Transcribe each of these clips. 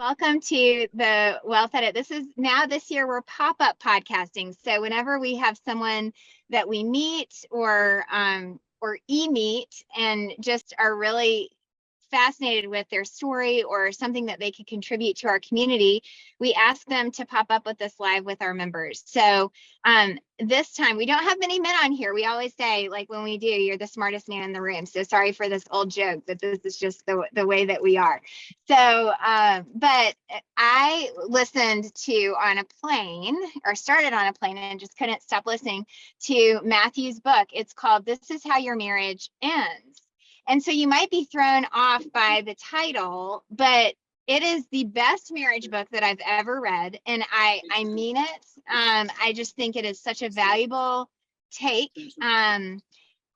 Welcome to the Wealth Edit. This year we're pop-up podcasting. So whenever we have someone that we meet or e-meet and just are really fascinated with their story or something that they could contribute to our community, we ask them to pop up with us live with our members. So this time we don't have many men on here. We always say, like, when we do, you're the smartest man in the room. So sorry for this old joke, but this is just the way that we are. So, but I listened to on a plane or started on a plane and just couldn't stop listening to Matthew's book. It's called This Is How Your Marriage Ends. And so you might be thrown off by the title, but it is the best marriage book that I've ever read. And I mean it. I just think it is such a valuable take. And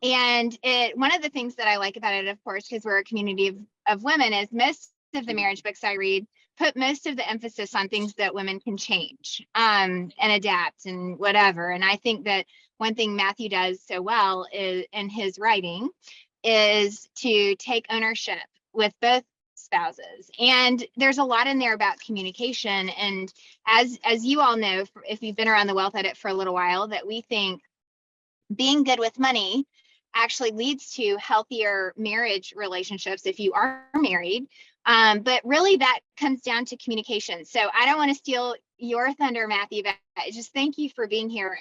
one of the things that I like about it, of course, because we're a community of women, is most of the marriage books I read put most of the emphasis on things that women can change and adapt and whatever. And I think that one thing Matthew does so well is in his writing is to take ownership with both spouses. And there's a lot in there about communication. And as you all know, if you've been around the Wealth Edit for a little while, that we think being good with money actually leads to healthier marriage relationships if you are married. But really that comes down to communication. So I don't want to steal your thunder, Matthew, but just thank you for being here.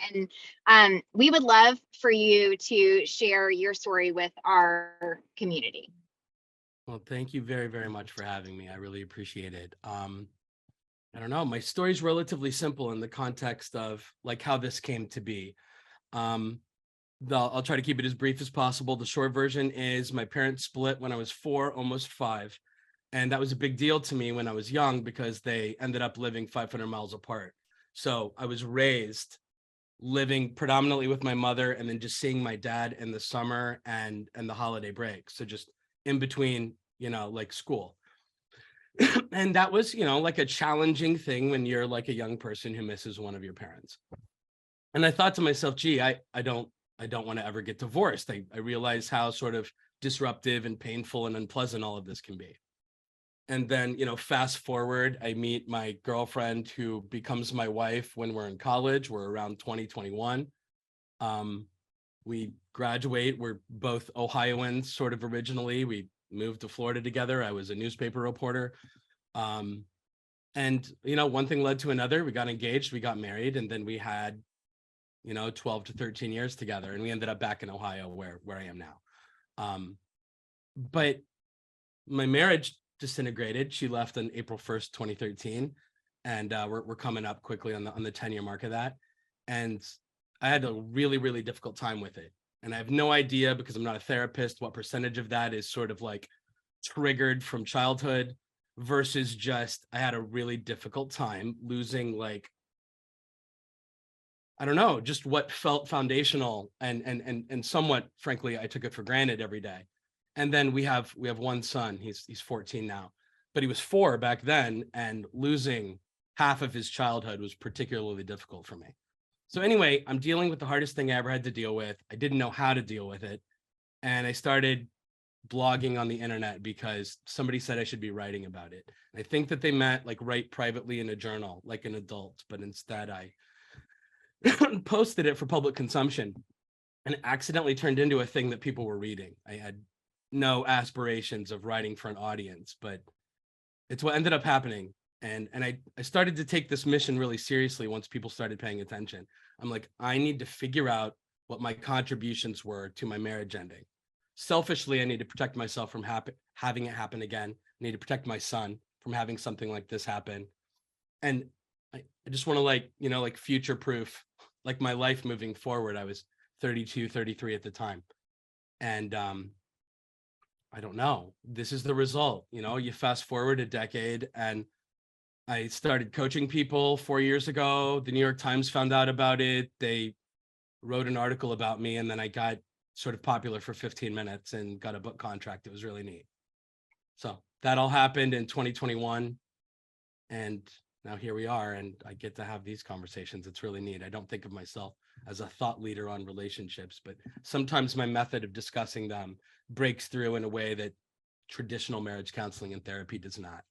And we would love for you to share your story with our community. Well, thank you very, very much for having me. I really appreciate it. I don't know, my story's relatively simple in the context of like how this came to be. I'll try to keep it as brief as possible. The short version is my parents split when I was 4, almost 5. And that was a big deal to me when I was young because they ended up living 500 miles apart. So I was raised living predominantly with my mother and then just seeing my dad in the summer and the holiday break. So just in between, like school. And that was, like a challenging thing when you're like a young person who misses one of your parents. And I thought to myself, gee, I don't want to ever get divorced. I realize how sort of disruptive and painful and unpleasant all of this can be. And then, fast forward, I meet my girlfriend who becomes my wife when we're in college. We're around 2021. We graduate. We're both Ohioans, sort of originally. We moved to Florida together. I was a newspaper reporter. And, one thing led to another. We got engaged, we got married, and then we had 12 to 13 years together, and we ended up back in Ohio where I am now. But my marriage disintegrated. She left on April 1st, 2013, and we're coming up quickly on the 10-year mark of that. And I had a really, really difficult time with it. And I have no idea, because I'm not a therapist, what percentage of that is sort of like triggered from childhood versus just I had a really difficult time losing, like, I don't know, just what felt foundational and somewhat, frankly, I took it for granted every day. And then we have one son. He's 14 now, but he was 4 back then, and losing half of his childhood was particularly difficult for me. So anyway, I'm dealing with the hardest thing I ever had to deal with. I didn't know how to deal with it. And I started blogging on the internet because somebody said I should be writing about it. And I think that they meant like write privately in a journal, like an adult, but instead I posted it for public consumption, and it accidentally turned into a thing that people were reading. I had no aspirations of writing for an audience, but it's what ended up happening. And I started to take this mission really seriously once people started paying attention. I'm like, I need to figure out what my contributions were to my marriage ending. Selfishly, I need to protect myself from having it happen again. I need to protect my son from having something like this happen. And I just want to like future proof, like my life moving forward. I was 32, 33 at the time. And I don't know, this is the result. You fast forward a decade, and I started coaching people 4 years ago. The New York Times found out about it. They wrote an article about me, and then I got sort of popular for 15 minutes and got a book contract. It was really neat. So that all happened in 2021. And now here we are, and I get to have these conversations. It's really neat. I don't think of myself as a thought leader on relationships, but sometimes my method of discussing them breaks through in a way that traditional marriage counseling and therapy does not.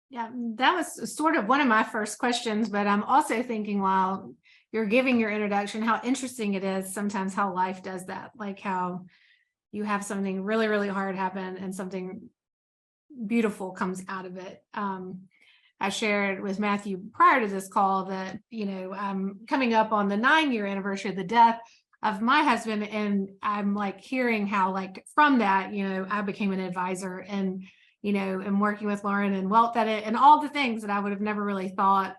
Yeah, that was sort of one of my first questions, but I'm also thinking while you're giving your introduction, how interesting it is sometimes how life does that, like how you have something really, really hard happen and something beautiful comes out of it. I shared with Matthew prior to this call that, I'm coming up on the 9-year anniversary of the death of my husband. And I'm like hearing how, like, from that, I became an advisor and, and working with Lauren and Wealth Edit and all the things that I would have never really thought.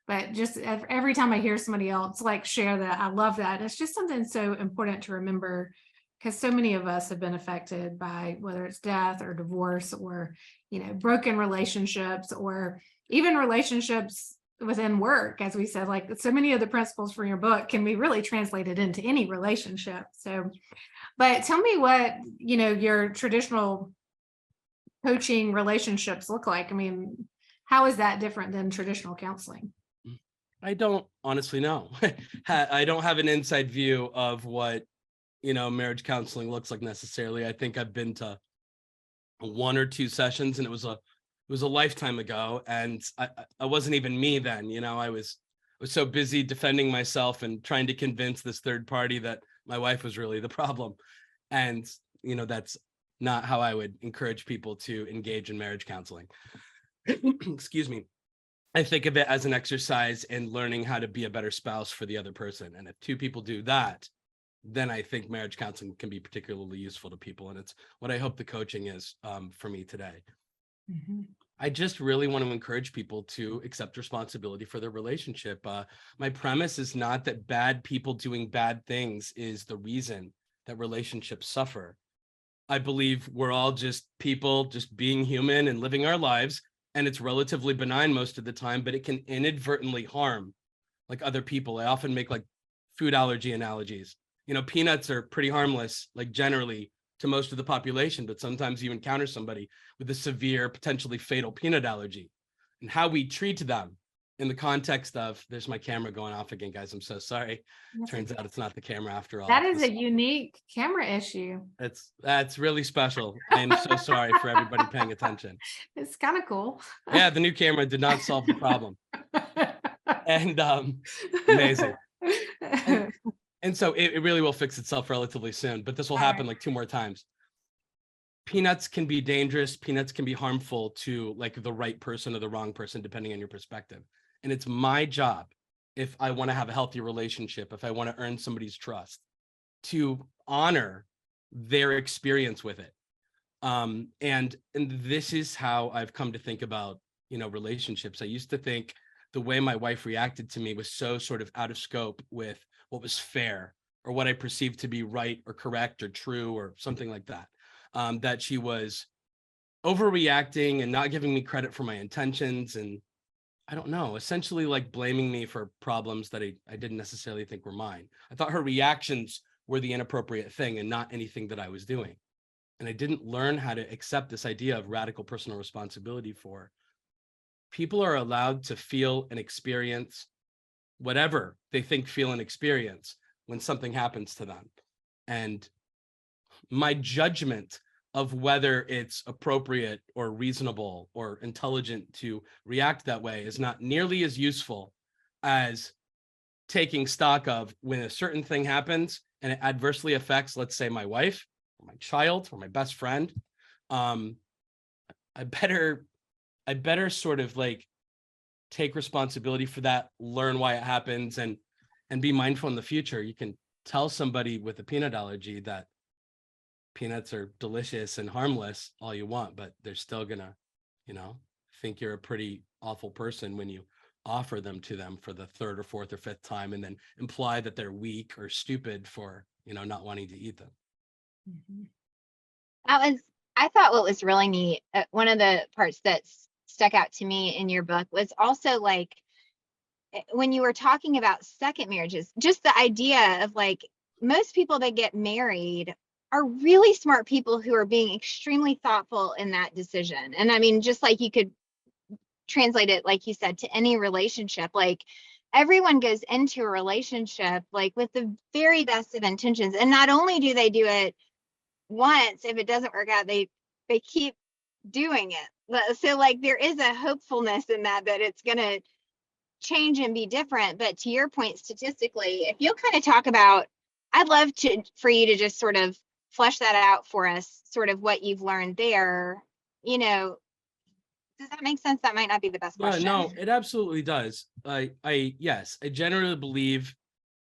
But just every time I hear somebody else like share that, I love that. It's just something so important to remember, because so many of us have been affected by whether it's death or divorce or, broken relationships, or even relationships within work. As we said, like, so many of the principles from your book can be really translated into any relationship. So, but tell me what, your traditional coaching relationships look like. I mean, how is that different than traditional counseling? I don't honestly know. I don't have an inside view of what, marriage counseling looks like necessarily. I think I've been to 1 or 2 sessions, and it was a lifetime ago, and I wasn't even me then. I was so busy defending myself and trying to convince this third party that my wife was really the problem. And that's not how I would encourage people to engage in marriage counseling. Excuse me. I think of it as an exercise in learning how to be a better spouse for the other person. And if 2 people do that, then I think marriage counseling can be particularly useful to people. And it's what I hope the coaching is for me today. Mm-hmm. I just really want to encourage people to accept responsibility for their relationship. My premise is not that bad people doing bad things is the reason that relationships suffer. I believe we're all just people, just being human and living our lives. And it's relatively benign most of the time, but it can inadvertently harm like other people. I often make like food allergy analogies. Peanuts are pretty harmless, like generally to most of the population, but sometimes you encounter somebody with a severe, potentially fatal peanut allergy, and how we treat them in the context of, there's my camera going off again, guys. I'm so sorry. Turns out it's not the camera after all. That is a unique camera issue. That's really special. I am so sorry for everybody paying attention. It's kind of cool. Yeah, the new camera did not solve the problem. And amazing. And so it really will fix itself relatively soon, but this will happen like 2 more times. Peanuts can be dangerous. Peanuts can be harmful to like the right person or the wrong person, depending on your perspective. And it's my job, if I want to have a healthy relationship, if I want to earn somebody's trust, to honor their experience with it. And this is how I've come to think about, relationships. I used to think the way my wife reacted to me was so sort of out of scope with what was fair or what I perceived to be right or correct or true or something like that. That she was overreacting and not giving me credit for my intentions. And I don't know, essentially like blaming me for problems that I didn't necessarily think were mine. I thought her reactions were the inappropriate thing and not anything that I was doing. And I didn't learn how to accept this idea of radical personal responsibility for people are allowed to feel and experience whatever they think, feel, and experience when something happens to them. And my judgment of whether it's appropriate or reasonable or intelligent to react that way is not nearly as useful as taking stock of when a certain thing happens and it adversely affects, let's say, my wife or my child or my best friend. I better sort of like take responsibility for that, learn why it happens, and be mindful in the future. You can tell somebody with a peanut allergy that peanuts are delicious and harmless all you want, but they're still gonna, think you're a pretty awful person when you offer them to them for the 3rd or 4th or 5th time, and then imply that they're weak or stupid for, not wanting to eat them. Mm-hmm. I thought what was really neat, one of the parts that stuck out to me in your book was also like when you were talking about second marriages, just the idea of like most people that get married are really smart people who are being extremely thoughtful in that decision. And I mean, just like you could translate it, like you said, to any relationship, like everyone goes into a relationship like with the very best of intentions. And not only do they do it once, if it doesn't work out, they keep doing it So like there is a hopefulness in that it's going to change and be different. But to your point, statistically, if you'll kind of talk about, I'd love for you to just sort of flesh that out for us, sort of what you've learned there. You know, does that make sense? That might not be the best Yeah, question. no, it absolutely does. Yes, I generally believe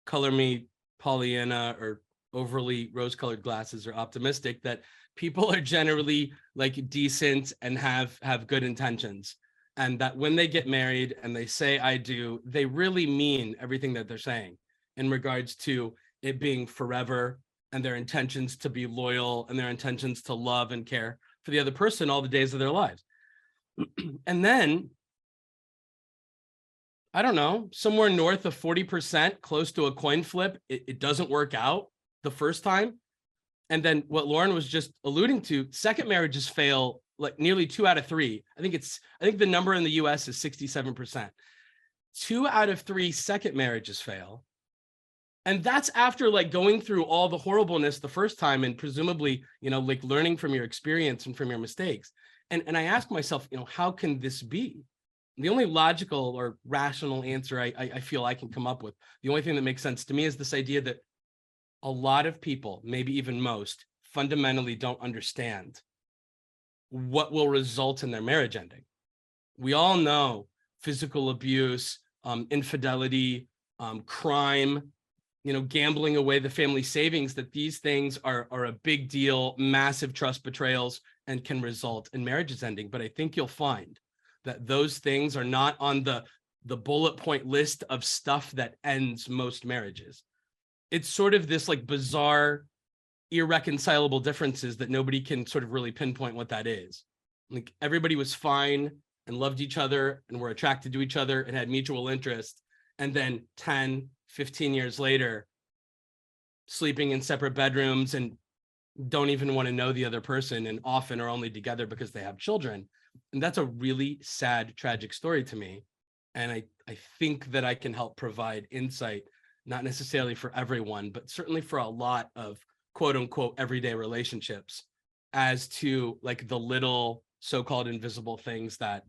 color me Pollyanna or overly rose-colored glasses or optimistic that people are generally like decent and have good intentions, and that when they get married and they say I do, they really mean everything that they're saying in regards to it being forever, and their intentions to be loyal, and their intentions to love and care for the other person all the days of their lives. And then I don't know, somewhere north of 40%, close to a coin flip, it doesn't work out the first time. And then what Lauren was just alluding to, second marriages fail like nearly 2 out of 3. I think the number in the US is 67%. 2 out of 3 second marriages fail. And that's after like going through all the horribleness the first time and presumably, like learning from your experience and from your mistakes. And I ask myself, how can this be? The only logical or rational answer I feel I can come up with, the only thing that makes sense to me is this idea that a lot of people, maybe even most, fundamentally don't understand what will result in their marriage ending. We all know physical abuse, infidelity, crime, gambling away the family savings, that these things are a big deal, massive trust betrayals, and can result in marriages ending. But I think you'll find that those things are not on the bullet point list of stuff that ends most marriages. It's sort of this like bizarre, irreconcilable differences that nobody can sort of really pinpoint what that is. Like everybody was fine and loved each other and were attracted to each other and had mutual interest. And then 10, 15 years later, sleeping in separate bedrooms and don't even want to know the other person, and often are only together because they have children. And that's a really sad, tragic story to me. And I think that I can help provide insight, not necessarily for everyone, but certainly for a lot of quote unquote everyday relationships, as to like the little so-called invisible things that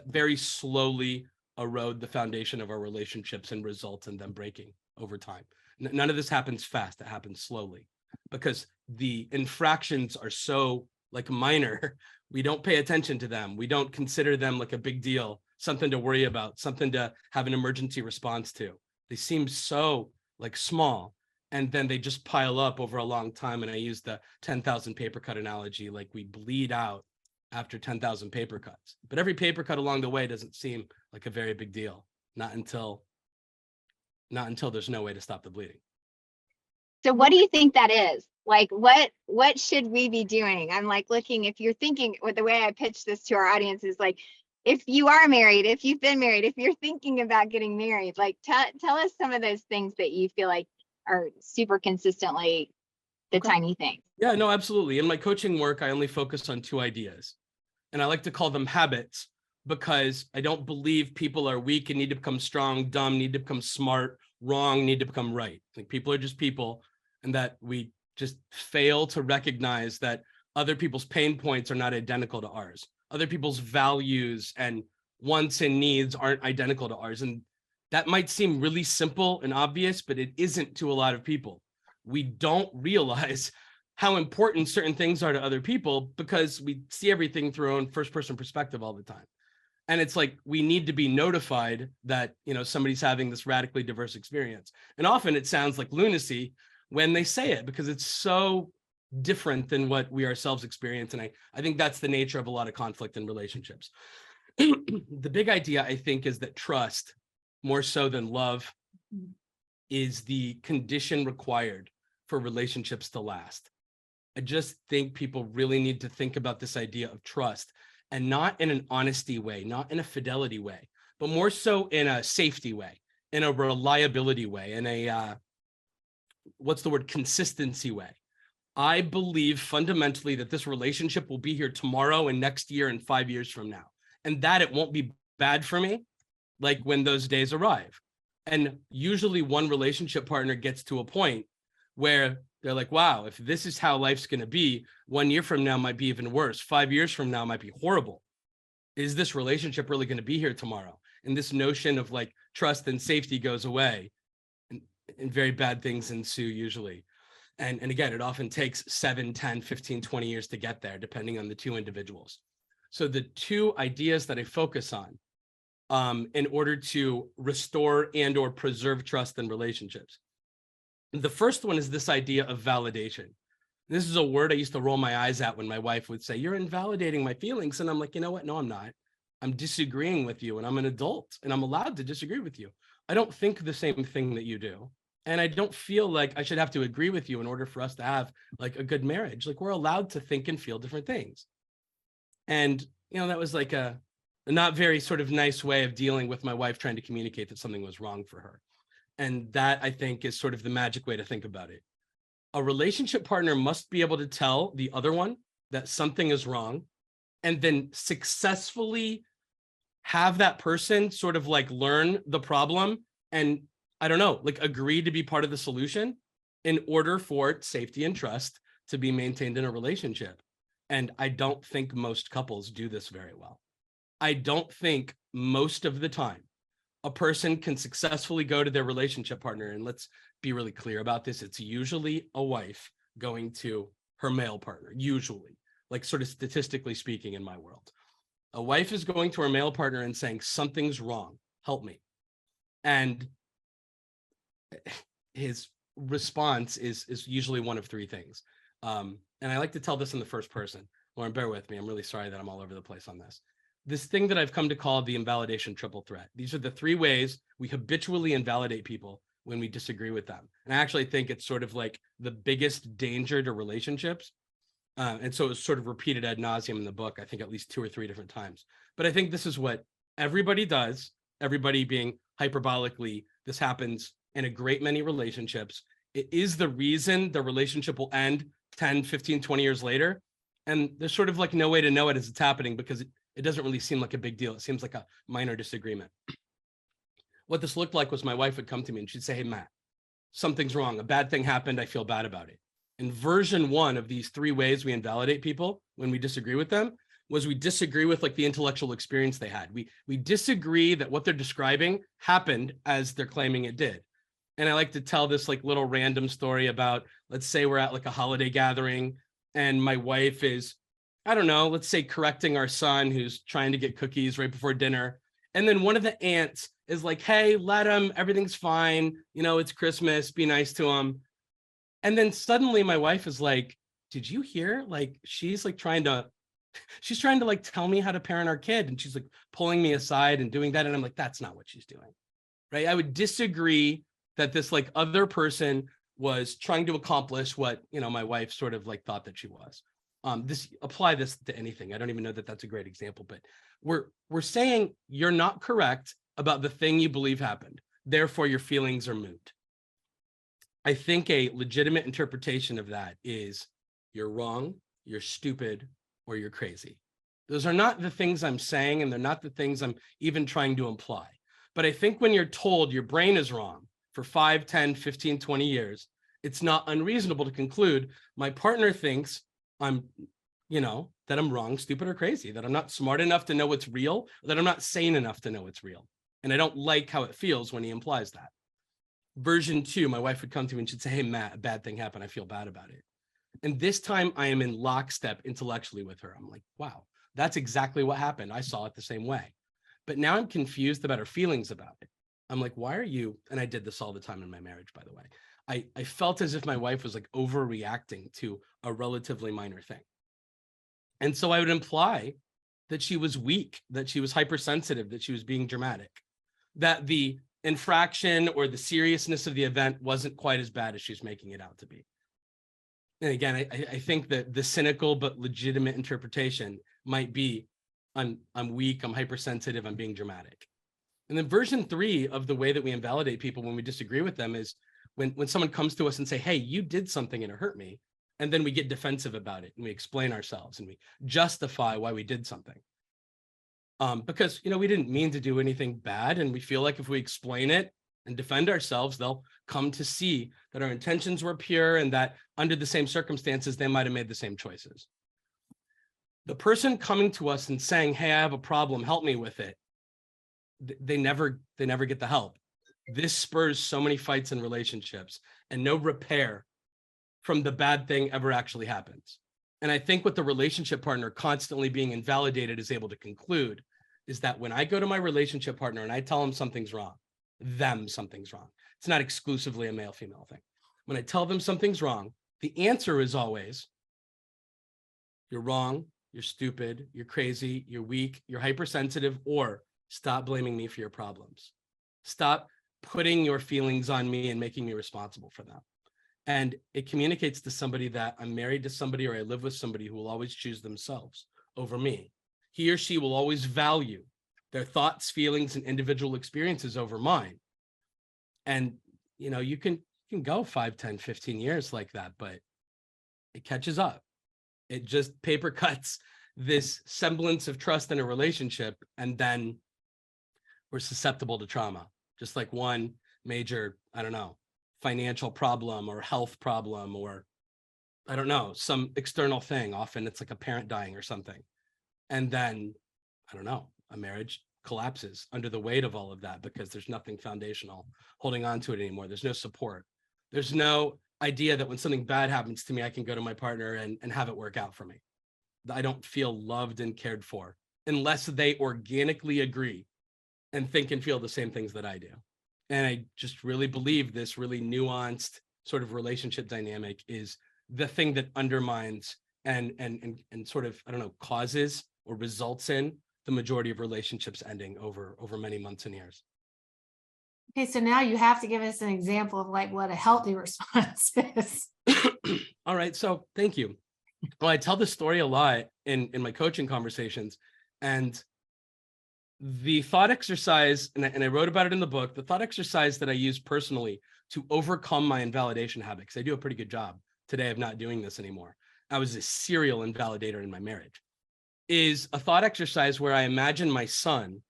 very slowly erode the foundation of our relationships and result in them breaking over time. None of this happens fast. It happens slowly because the infractions are so like minor. We don't pay attention to them. We don't consider them like a big deal, something to worry about, something to have an emergency response to. They seem so like small, and then they just pile up over a long time. And I use the 10,000 paper cut analogy, like we bleed out after 10,000 paper cuts. But every paper cut along the way doesn't seem like a very big deal, not until there's no way to stop the bleeding. So what do you think that is? Like, what should we be doing? I'm like looking, if you're thinking, with the way I pitch this to our audience is like, if you are married, if you've been married, if you're thinking about getting married, like tell us some of those things that you feel like are super consistently the tiny things. Yeah, no, absolutely. In my coaching work, I only focus on 2 ideas, and I like to call them habits, because I don't believe people are weak and need to become strong, dumb, need to become smart, wrong, need to become right. Like people are just people, and that we just fail to recognize that other people's pain points are not identical to ours. Other people's values and wants and needs aren't identical to ours. And that might seem really simple and obvious, but it isn't to a lot of people. We don't realize how important certain things are to other people because we see everything through our own first-person perspective all the time. And it's like, we need to be notified that, somebody's having this radically diverse experience. And often it sounds like lunacy when they say it, because it's so different than what we ourselves experience. And I think that's the nature of a lot of conflict in relationships. The big idea, I think, is that trust, more so than love, is the condition required for relationships to last. I just think people really need to think about this idea of trust, and not in an honesty way, not in a fidelity way, but more so in a safety way, in a reliability way, in a, consistency way. I believe fundamentally that this relationship will be here tomorrow and next year and 5 years from now, and that it won't be bad for me, like when those days arrive. And usually one relationship partner gets to a point where they're like, wow, if this is how life's going to be, 1 year from now might be even worse. 5 years from now might be horrible. Is this relationship really going to be here tomorrow? And this notion of like trust and safety goes away, and very bad things ensue usually. And again, it often takes 7, 10, 15, 20 years to get there, depending on the two individuals. So the two ideas that I focus on in order to restore and or preserve trust in relationships. The first one is this idea of validation. This is a word I used to roll my eyes at when my wife would say, "You're invalidating my feelings." And I'm like, you know what? No, I'm not. I'm disagreeing with you, and I'm an adult and I'm allowed to disagree with you. I don't think the same thing that you do. And I don't feel like I should have to agree with you in order for us to have like a good marriage. Like, we're allowed to think and feel different things. And, that was like a not very sort of nice way of dealing with my wife trying to communicate that something was wrong for her. And that, I think, is sort of the magic way to think about it. A relationship partner must be able to tell the other one that something is wrong, and then successfully have that person sort of like learn the problem and, I don't know, like agree to be part of the solution in order for safety and trust to be maintained in a relationship. And I don't think most couples do this very well. I don't think most of the time a person can successfully go to their relationship partner, and let's be really clear about this, it's usually a wife going to her male partner, usually, like sort of statistically speaking in my world. A wife is going to her male partner and saying, something's wrong, help me. And his response is usually one of three things. And I like to tell this in the first person. Lauren, bear with me. I'm really sorry that I'm all over the place on this. This thing that I've come to call the invalidation triple threat. These are the three ways we habitually invalidate people when we disagree with them. And I actually think it's sort of like the biggest danger to relationships. And so it's sort of repeated ad nauseum in the book, I think at least 2 or 3 different times. But I think this is what everybody does, everybody being hyperbolically, this happens in a great many relationships. It is the reason the relationship will end 10, 15, 20 years later. And there's sort of like no way to know it as it's happening, because it doesn't really seem like a big deal. It seems like a minor disagreement. What this looked like was my wife would come to me and she'd say, "Hey, Matt, something's wrong. A bad thing happened. I feel bad about it." And version 1 of these 3 ways we invalidate people when we disagree with them was we disagree with like the intellectual experience they had. We disagree that what they're describing happened as they're claiming it did. And I like to tell this like little random story about, let's say we're at like a holiday gathering and my wife is, I don't know, let's say correcting our son who's trying to get cookies right before dinner. And then one of the aunts is like, "Hey, let him, everything's fine. It's Christmas, be nice to him." And then suddenly my wife is like, "Did you hear? Like, she's trying to like tell me how to parent our kid." And she's like pulling me aside and doing that. And I'm like, that's not what she's doing. Right. I would disagree that this like other person was trying to accomplish what, my wife sort of like thought that she was. Apply this to anything. I don't even know that that's a great example, but we're saying you're not correct about the thing you believe happened. Therefore, your feelings are moot. I think a legitimate interpretation of that is you're wrong, you're stupid, or you're crazy. Those are not the things I'm saying, and they're not the things I'm even trying to imply. But I think when you're told your brain is wrong for 5, 10, 15, 20 years, it's not unreasonable to conclude my partner thinks I'm, that I'm wrong, stupid, or crazy, that I'm not smart enough to know what's real, that I'm not sane enough to know what's real. And I don't like how it feels when he implies that. Version 2, my wife would come to me and she'd say, "Hey, Matt, a bad thing happened. I feel bad about it." And this time I am in lockstep intellectually with her. I'm like, wow, that's exactly what happened. I saw it the same way. But now I'm confused about her feelings about it. I'm like, why are you? And I did this all the time in my marriage, by the way. I felt as if my wife was like overreacting to a relatively minor thing. And so I would imply that she was weak, that she was hypersensitive, that she was being dramatic, that the infraction or the seriousness of the event wasn't quite as bad as she's making it out to be. And again, I think that the cynical but legitimate interpretation might be, I'm weak, I'm hypersensitive, I'm being dramatic. And then version 3 of the way that we invalidate people when we disagree with them is when someone comes to us and say, "Hey, you did something and it hurt me." And then we get defensive about it and we explain ourselves and we justify why we did something. Because, we didn't mean to do anything bad. And we feel like if we explain it and defend ourselves, they'll come to see that our intentions were pure and that under the same circumstances, they might have made the same choices. The person coming to us and saying, hey, I have a problem, help me with it, they never get the help. This spurs so many fights in relationships, and no repair from the bad thing ever actually happens. And I think what the relationship partner constantly being invalidated is able to conclude is that when I go to my relationship partner and I tell them something's wrong, it's not exclusively a male-female thing. When I tell them something's wrong, the answer is always, you're wrong, you're stupid, you're crazy, you're weak, you're hypersensitive, or stop blaming me for your problems. Stop putting your feelings on me and making me responsible for them. And it communicates to somebody that I'm married to somebody, or I live with somebody who will always choose themselves over me. He or she will always value their thoughts, feelings, and individual experiences over mine. And, you know, you can go 5, 10, 15 years like that, but it catches up. It just paper cuts this semblance of trust in a relationship, and then we're susceptible to trauma. Just like one major, I don't know, financial problem or health problem, or I don't know, some external thing. Often it's like a parent dying or something. And then, I don't know, a marriage collapses under the weight of all of that because there's nothing foundational holding on to it anymore. There's no support. There's no idea that when something bad happens to me, I can go to my partner and have it work out for me. I don't feel loved and cared for unless they organically agree and think and feel the same things that I do. And I just really believe this really nuanced sort of relationship dynamic is the thing that undermines and sort of, I don't know, causes or results in the majority of relationships ending over many months and years. Okay, so now you have to give us an example of like what a healthy response is. All right, so thank you. Well, I tell this story a lot in my coaching conversations, and the thought exercise, and I wrote about it in the book, the thought exercise that I use personally to overcome my invalidation habit, because I do a pretty good job today of not doing this anymore. I was a serial invalidator in my marriage, is a thought exercise where I imagine my son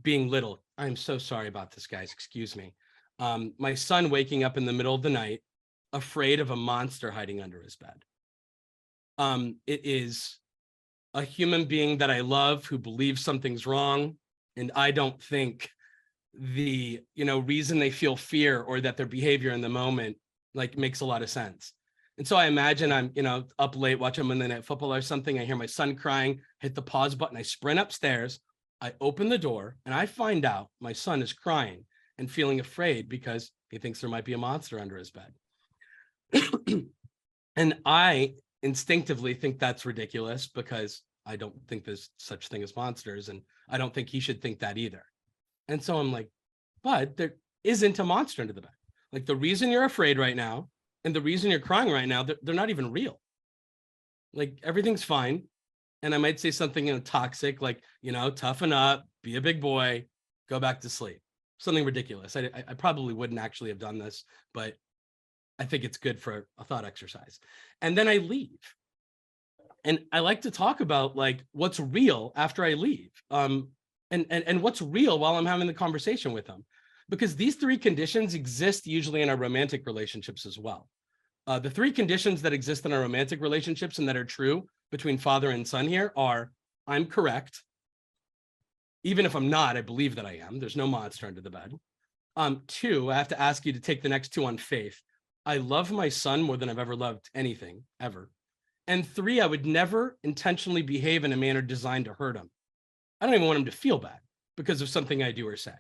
being little. I'm so sorry about this, guys. Excuse me. My son waking up in the middle of the night, afraid of a monster hiding under his bed. It is a human being that I love who believes something's wrong, and I don't think the reason they feel fear or that their behavior in the moment like makes a lot of sense. And so I imagine I'm up late watching Monday Night Football or something. I hear my son crying, hit the pause button, I sprint upstairs, I open the door, and I find out my son is crying and feeling afraid because he thinks there might be a monster under his bed. And I instinctively think that's ridiculous because I don't think there's such thing as monsters, and I don't think he should think that either. And so I'm like, but there isn't a monster under the bed. Like, the reason you're afraid right now and the reason you're crying right now, they're not even real. Like, everything's fine. And I might say something toxic, like, toughen up, be a big boy, go back to sleep. Something ridiculous. I probably wouldn't actually have done this, but I think it's good for a thought exercise. And then I leave. And I like to talk about like what's real after I leave, and what's real while I'm having the conversation with them, because these 3 conditions exist usually in our romantic relationships as well. The 3 conditions that exist in our romantic relationships and that are true between father and son here are: I'm correct. Even if I'm not, I believe that I am. There's no monster under the bed. 2, I have to ask you to take the next 2 on faith. I love my son more than I've ever loved anything, ever. And 3, I would never intentionally behave in a manner designed to hurt him. I don't even want him to feel bad because of something I do or say.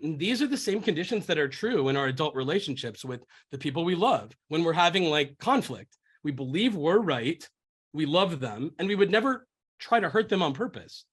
These are the same conditions that are true in our adult relationships with the people we love. When we're having like conflict, we believe we're right, we love them, and we would never try to hurt them on purpose.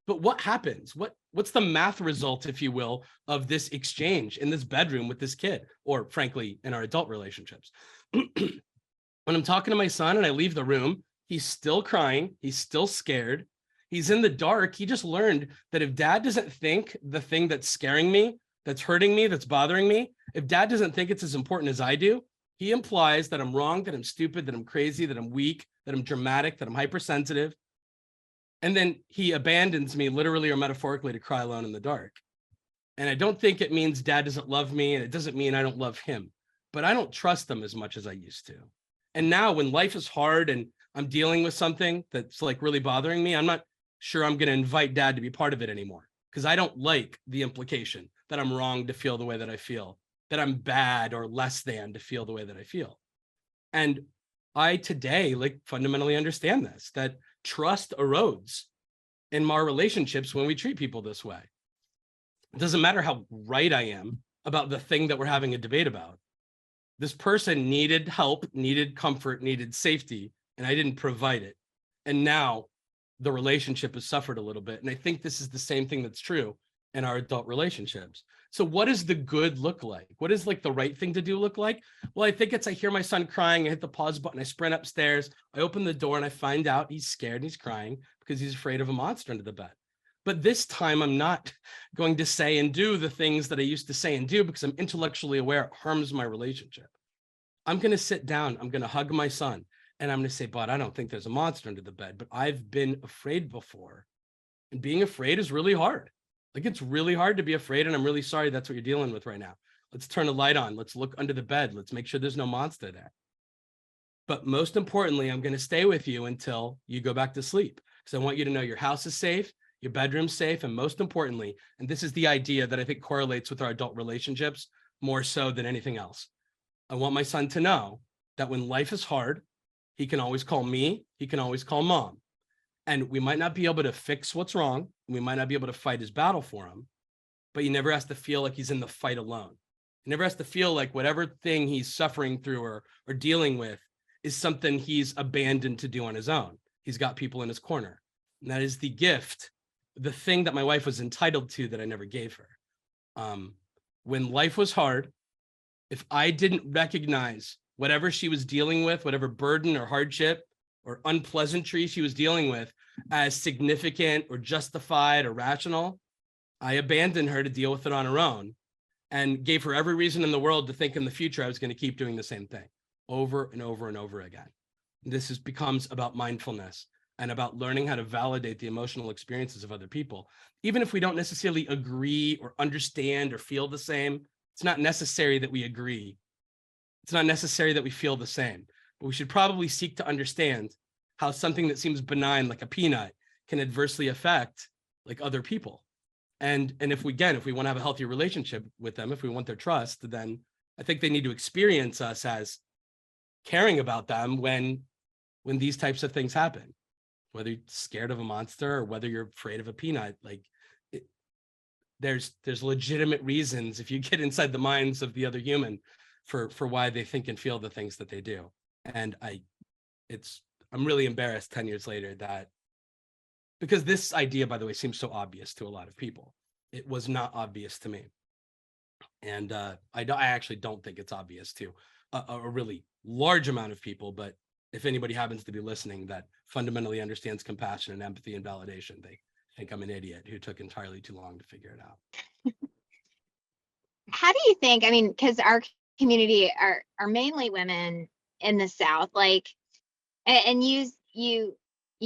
But what happens? What's the math result, if you will, of this exchange in this bedroom with this kid, or frankly, in our adult relationships? When I'm talking to my son and I leave the room, he's still crying, he's still scared, he's in the dark. He just learned that if dad doesn't think the thing that's scaring me, that's hurting me, that's bothering me, if dad doesn't think it's as important as I do, he implies that I'm wrong, that I'm stupid, that I'm crazy, that I'm weak, that I'm dramatic, that I'm hypersensitive. And then he abandons me literally or metaphorically to cry alone in the dark. And I don't think it means dad doesn't love me, and it doesn't mean I don't love him, but I don't trust him as much as I used to. And now when life is hard and I'm dealing with something that's like really bothering me, I'm not sure I'm going to invite dad to be part of it anymore, because I don't like the implication that I'm wrong to feel the way that I feel, that I'm bad or less than to feel the way that I feel. And I today like fundamentally understand this, that trust erodes in our relationships when we treat people this way. It doesn't matter how right I am about the thing that we're having a debate about. This person needed help, needed comfort, needed safety, and I didn't provide it. And now the relationship has suffered a little bit. And I think this is the same thing that's true in our adult relationships. So what does the good look like? What is like the right thing to do look like? Well, I think it's, I hear my son crying, I hit the pause button, I sprint upstairs, I open the door and I find out he's scared and he's crying because he's afraid of a monster under the bed. But this time I'm not going to say and do the things that I used to say and do because I'm intellectually aware it harms my relationship. I'm going to sit down, I'm going to hug my son, and I'm going to say, "Bud, I don't think there's a monster under the bed, but I've been afraid before. And being afraid is really hard. Like, it's really hard to be afraid, and I'm really sorry that's what you're dealing with right now. Let's turn the light on. Let's look under the bed. Let's make sure there's no monster there. But most importantly, I'm going to stay with you until you go back to sleep, because I want you to know your house is safe, your bedroom's safe, and most importantly, and this is the idea that I think correlates with our adult relationships more so than anything else, I want my son to know that when life is hard, he can always call me, he can always call mom. And we might not be able to fix what's wrong. We might not be able to fight his battle for him, but he never has to feel like he's in the fight alone. He never has to feel like whatever thing he's suffering through or dealing with is something he's abandoned to do on his own. He's got people in his corner. And that is the gift, the thing that my wife was entitled to that I never gave her. When life was hard, if I didn't recognize whatever she was dealing with, whatever burden or hardship or unpleasantry she was dealing with as significant or justified or rational, I abandoned her to deal with it on her own and gave her every reason in the world to think in the future I was going to keep doing the same thing over and over and over again. This becomes about mindfulness and about learning how to validate the emotional experiences of other people. Even if we don't necessarily agree or understand or feel the same, it's not necessary that we agree. It's not necessary that we feel the same, but we should probably seek to understand how something that seems benign, like a peanut, can adversely affect like other people. And if we want to have a healthy relationship with them, if we want their trust, then I think they need to experience us as caring about them when these types of things happen, whether you're scared of a monster or whether you're afraid of a peanut. Like, there's legitimate reasons if you get inside the minds of the other human for why they think and feel the things that they do. And I'm really embarrassed 10 years later that, because this idea, by the way, seems so obvious to a lot of people. It was not obvious to me. And I actually don't think it's obvious to a really large amount of people, but if anybody happens to be listening that fundamentally understands compassion and empathy and validation, they think I'm an idiot who took entirely too long to figure it out. How do you think, I mean, because our community are mainly women in the South, like, and you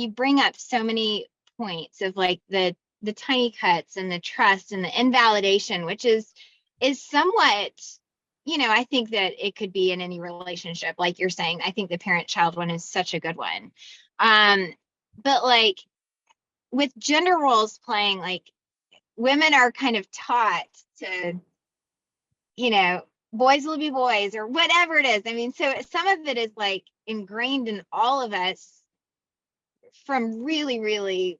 bring up so many points of like the tiny cuts and the trust and the invalidation, which is somewhat, I think that it could be in any relationship, like you're saying. I think the parent-child one is such a good one. But like with gender roles playing, like women are kind of taught to, boys will be boys or whatever it is. I mean, so some of it is like ingrained in all of us from really, really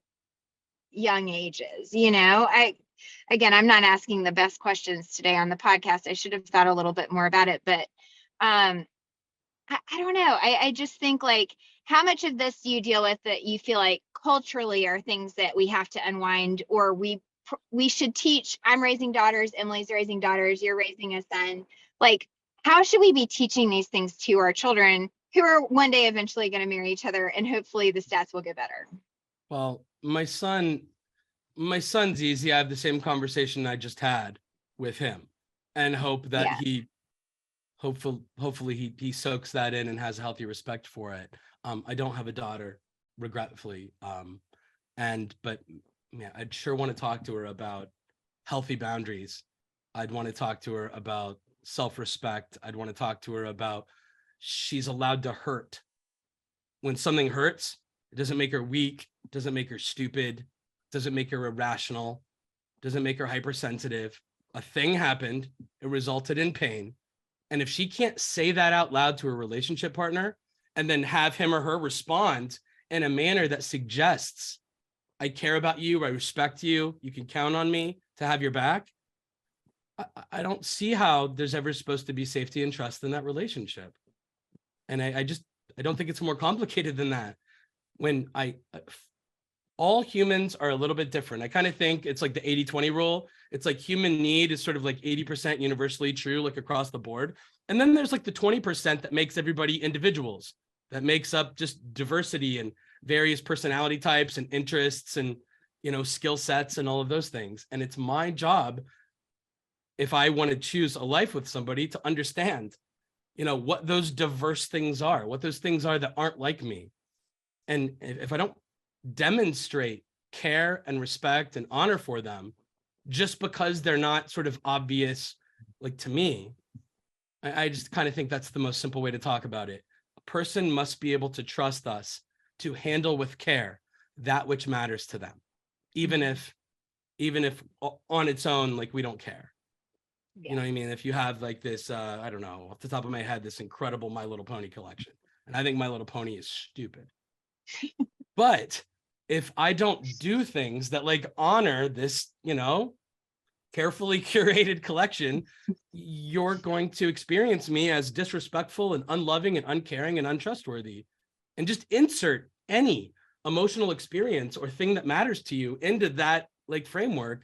young ages. I'm not asking the best questions today on the podcast. I should have thought a little bit more about it, but I don't know. I just think, like, how much of this you deal with that you feel like culturally are things that we have to unwind, or we should teach. I'm raising daughters, Emily's raising daughters, you're raising a son. Like, how should we be teaching these things to our children who are one day eventually going to marry each other, and hopefully the stats will get better? Well, my son's easy. I have the same conversation I just had with him, and hope that he hopefully he soaks that in and has a healthy respect for it. I don't have a daughter, regretfully. But yeah, I'd sure want to talk to her about healthy boundaries. I'd want to talk to her about self-respect. I'd want to talk to her about she's allowed to hurt. When something hurts, it doesn't make her weak, doesn't make her stupid, doesn't make her irrational, doesn't make her hypersensitive. A thing happened, it resulted in pain. And if she can't say that out loud to her relationship partner and then have him or her respond in a manner that suggests, I care about you, I respect you, you can count on me to have your back, I don't see how there's ever supposed to be safety and trust in that relationship. And I don't think it's more complicated than that. When all humans are a little bit different. I kind of think it's like the 80-20 rule. It's like human need is sort of like 80% universally true, like across the board. And then there's like the 20% that makes everybody individuals, that makes up just diversity and various personality types and interests and, you know, skill sets and all of those things. And it's my job, if I want to choose a life with somebody, to understand, you know, what those diverse things are, what those things are that aren't like me. And if I don't demonstrate care and respect and honor for them, just because they're not sort of obvious, like to me, I just kind of think that's the most simple way to talk about it. A person must be able to trust us to handle with care that which matters to them, even if on its own, like we don't care. Yeah. You know what I mean? If you have like this, I don't know, off the top of my head, this incredible My Little Pony collection, and I think My Little Pony is stupid. But if I don't do things that like honor this, you know, carefully curated collection, you're going to experience me as disrespectful and unloving and uncaring and untrustworthy. And just insert any emotional experience or thing that matters to you into that like framework.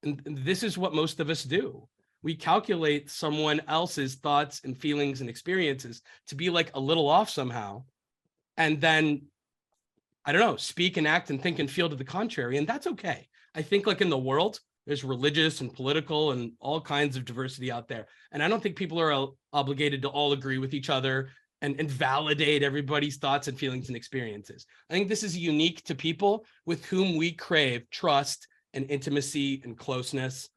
And this is what most of us do. We calculate someone else's thoughts and feelings and experiences to be like a little off somehow. And then, I don't know, speak and act and think and feel to the contrary. And that's okay. I think like in the world, there's religious and political and all kinds of diversity out there. And I don't think people are obligated to all agree with each other and validate everybody's thoughts and feelings and experiences. I think this is unique to people with whom we crave trust and intimacy and closeness.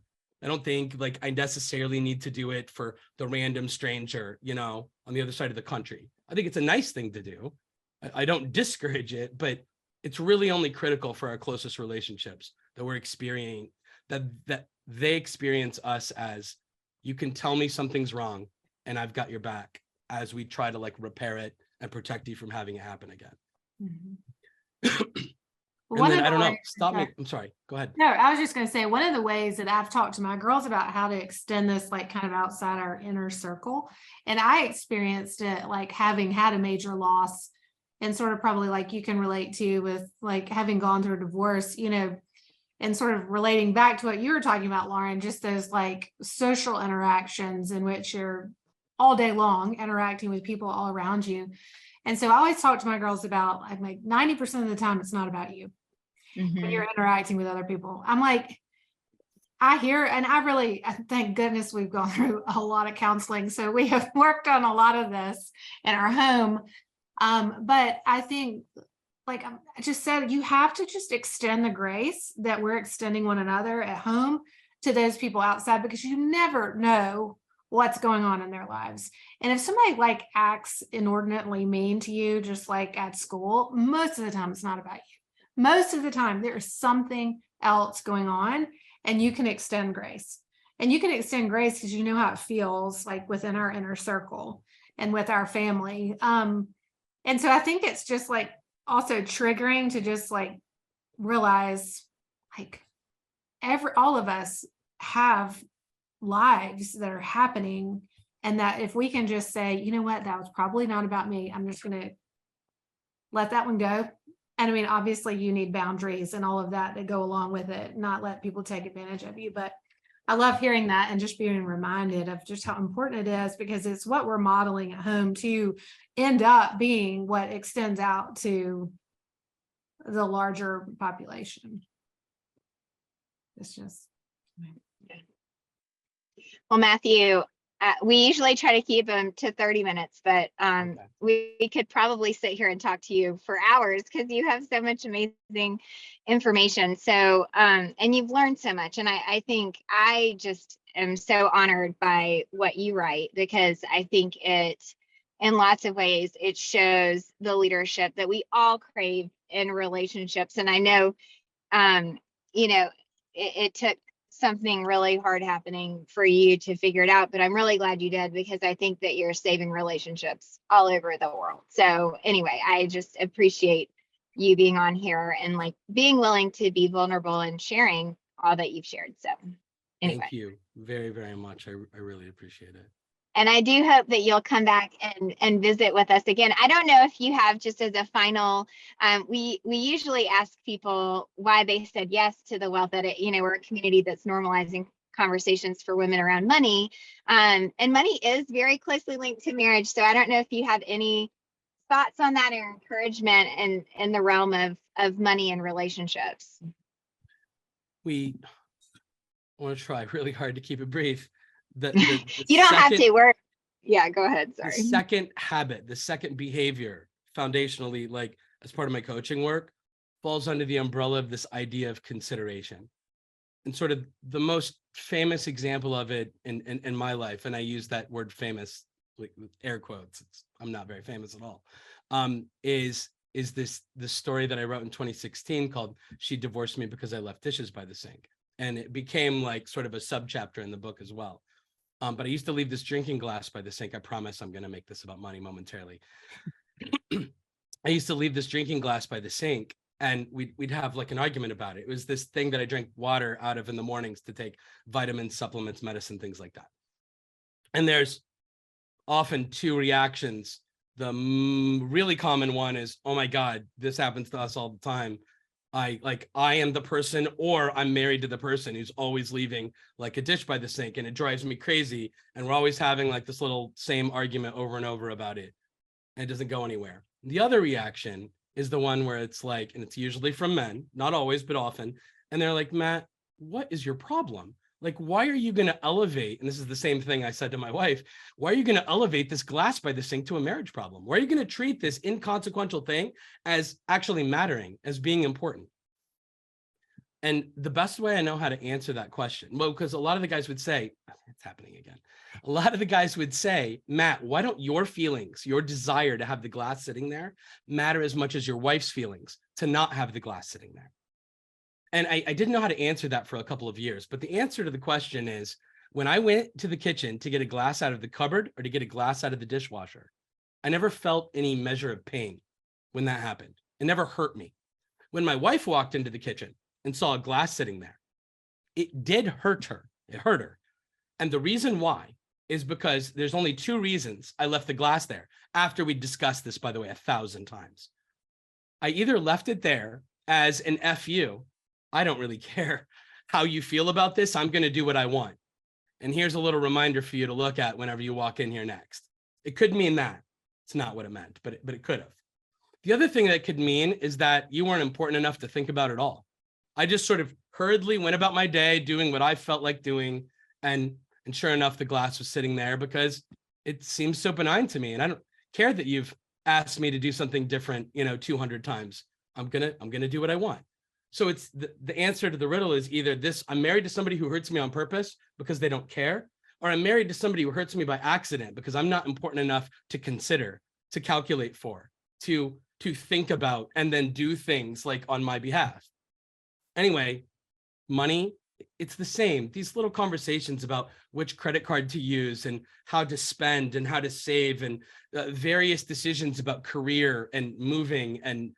I don't think like I necessarily need to do it for the random stranger, you know, on the other side of the country. I think it's a nice thing to do. I don't discourage it, but it's really only critical for our closest relationships that we're experiencing, that they experience us as, you can tell me something's wrong and I've got your back, as we try to like repair it and protect you from having it happen again. Mm-hmm. And then, I don't know, stop me. I'm sorry, go ahead. No, I was just going to say, one of the ways that I've talked to my girls about how to extend this, like kind of outside our inner circle. And I experienced it like having had a major loss, and sort of probably like you can relate to with like having gone through a divorce, you know, and sort of relating back to what you were talking about, Lauren, just those like social interactions in which you're all day long interacting with people all around you. And so I always talk to my girls about, I'm like 90% of the time, it's not about you. Mm-hmm. When you're interacting with other people. I'm like, I hear, and thank goodness we've gone through a lot of counseling. So we have worked on a lot of this in our home. But I think, like I just said, you have to just extend the grace that we're extending one another at home to those people outside, because you never know what's going on in their lives. And if somebody like acts inordinately mean to you, just like at school, most of the time it's not about you. Most of the time there is something else going on, and you can extend grace. And you can extend grace because you know how it feels like within our inner circle and with our family. And so I think it's just like also triggering to just like realize like all of us have lives that are happening, and that if we can just say, you know what, that was probably not about me, I'm just going to let that one go. And I mean, obviously you need boundaries and all of that go along with it, not let people take advantage of you. But I love hearing that and just being reminded of just how important it is, because it's what we're modeling at home to end up being what extends out to the larger population. It's just. Well, Matthew, we usually try to keep them to 30 minutes, but okay. we could probably sit here and talk to you for hours because you have so much amazing information. So, and you've learned so much. And I think I just am so honored by what you write, because I think it in lots of ways, it shows the leadership that we all crave in relationships. And I know, you know, it took something really hard happening for you to figure it out, but I'm really glad you did, because I think that you're saving relationships all over the world. So anyway, I just appreciate you being on here and like being willing to be vulnerable and sharing all that you've shared. So anyway. Thank you very, very much. I really appreciate it. And I do hope that you'll come back and visit with us again. I don't know if you have, just as a final, we usually ask people why they said yes to the Wealth Edit. You know, we're a community that's normalizing conversations for women around money. And money is very closely linked to marriage. So I don't know if you have any thoughts on that or encouragement in the realm of money and relationships. I want to try really hard to keep it brief. The you don't have to. Yeah, go ahead. Sorry. The second habit, the second behavior, foundationally, like as part of my coaching work, falls under the umbrella of this idea of consideration. And sort of the most famous example of it in my life, and I use that word famous with air quotes, I'm not very famous at all, is this story that I wrote in 2016 called "She Divorced Me Because I Left Dishes by the Sink." And it became like sort of a subchapter in the book as well. But I used to leave this drinking glass by the sink. I promise I'm going to make this about money momentarily. I used to leave this drinking glass by the sink, and we'd have like an argument about it. It was this thing that I drank water out of in the mornings to take vitamins, supplements, medicine, things like that. And there's often two reactions. The really common one is, oh my God, this happens to us all the time. I am the person, or I'm married to the person who's always leaving like a dish by the sink, and it drives me crazy. And we're always having like this little same argument over and over about it. And it doesn't go anywhere. The other reaction is the one where it's like, and it's usually from men, not always, but often. And they're like, Matt, what is your problem? Like, why are you going to elevate? And this is the same thing I said to my wife. Why are you going to elevate this glass by the sink to a marriage problem? Why are you going to treat this inconsequential thing as actually mattering, as being important? And the best way I know how to answer that question, well, because a lot of the guys would say, it's happening again. A lot of the guys would say, Matt, why don't your feelings, your desire to have the glass sitting there matter as much as your wife's feelings to not have the glass sitting there? And I didn't know how to answer that for a couple of years, but the answer to the question is, when I went to the kitchen to get a glass out of the cupboard or to get a glass out of the dishwasher, I never felt any measure of pain when that happened. It never hurt me. When my wife walked into the kitchen and saw a glass sitting there, it did hurt her. It hurt her. And the reason why is because there's only two reasons I left the glass there, after we discussed this, by the way, 1,000 times. I either left it there as an FU, I don't really care how you feel about this, I'm going to do what I want. And here's a little reminder for you to look at whenever you walk in here next. It could mean that. It's not what it meant, but it could have. The other thing that could mean is that you weren't important enough to think about it all. I just sort of hurriedly went about my day doing what I felt like doing. And sure enough, the glass was sitting there because it seems so benign to me. And I don't care that you've asked me to do something different, 200 times. I'm going to do what I want. So it's the answer to the riddle is either this: I'm married to somebody who hurts me on purpose because they don't care, or I'm married to somebody who hurts me by accident because I'm not important enough to consider, to calculate for, to think about, and then do things like on my behalf. Anyway, money, it's the same. These little conversations about which credit card to use and how to spend and how to save, and various decisions about career and moving and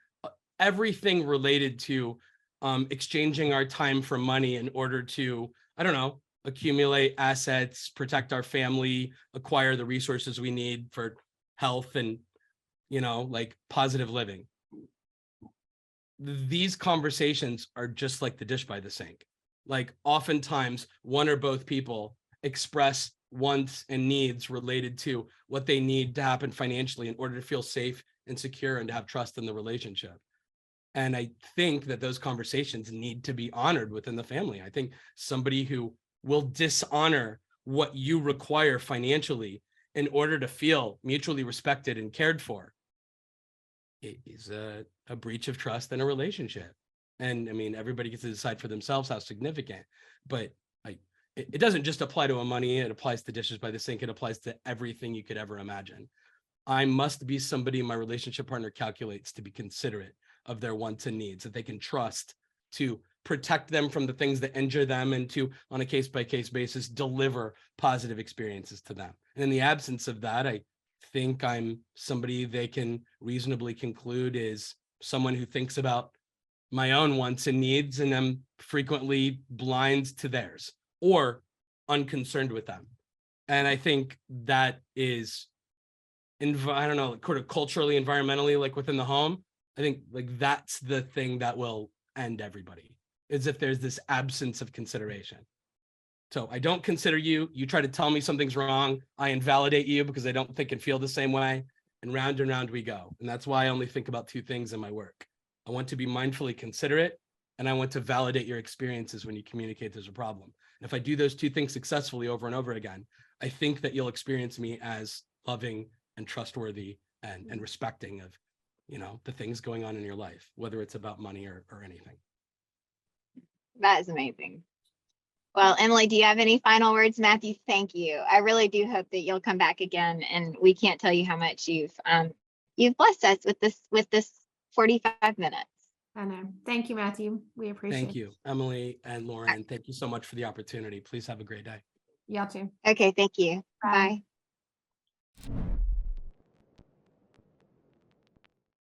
everything related to exchanging our time for money in order to, I don't know, accumulate assets, protect our family, acquire the resources we need for health and, like positive living. These conversations are just like the dish by the sink. Like oftentimes one or both people express wants and needs related to what they need to happen financially in order to feel safe and secure and to have trust in the relationship. And I think that those conversations need to be honored within the family. I think somebody who will dishonor what you require financially in order to feel mutually respected and cared for, it is a breach of trust in a relationship. And I mean, everybody gets to decide for themselves how significant, but it doesn't just apply to money. It applies to dishes by the sink. It applies to everything you could ever imagine. I must be somebody my relationship partner calculates to be considerate of their wants and needs, that they can trust to protect them from the things that injure them, and to, on a case-by-case basis, deliver positive experiences to them. And in the absence of that, I think I'm somebody they can reasonably conclude is someone who thinks about my own wants and needs, and I'm frequently blind to theirs or unconcerned with them. And I think that is, I don't know, sort of culturally, environmentally, like within the home, I think like that's the thing that will end everybody, is if there's this absence of consideration. So I don't consider you, you try to tell me something's wrong, I invalidate you because I don't think and feel the same way, and round we go. And that's why I only think about two things in my work. I want to be mindfully considerate, and I want to validate your experiences when you communicate there's a problem. And if I do those two things successfully over and over again, I think that you'll experience me as loving and trustworthy and respecting of, you know, the things going on in your life, whether it's about money or anything. That is amazing. Well, Emily, do you have any final words? Matthew, thank you. I really do hope that you'll come back again, and we can't tell you how much you've blessed us with this 45 minutes. I know. Thank you, Matthew. We appreciate it. Thank you, Emily and Lauren. Thank you so much for the opportunity. Please have a great day. Y'all too. Okay, thank you. Bye. Bye.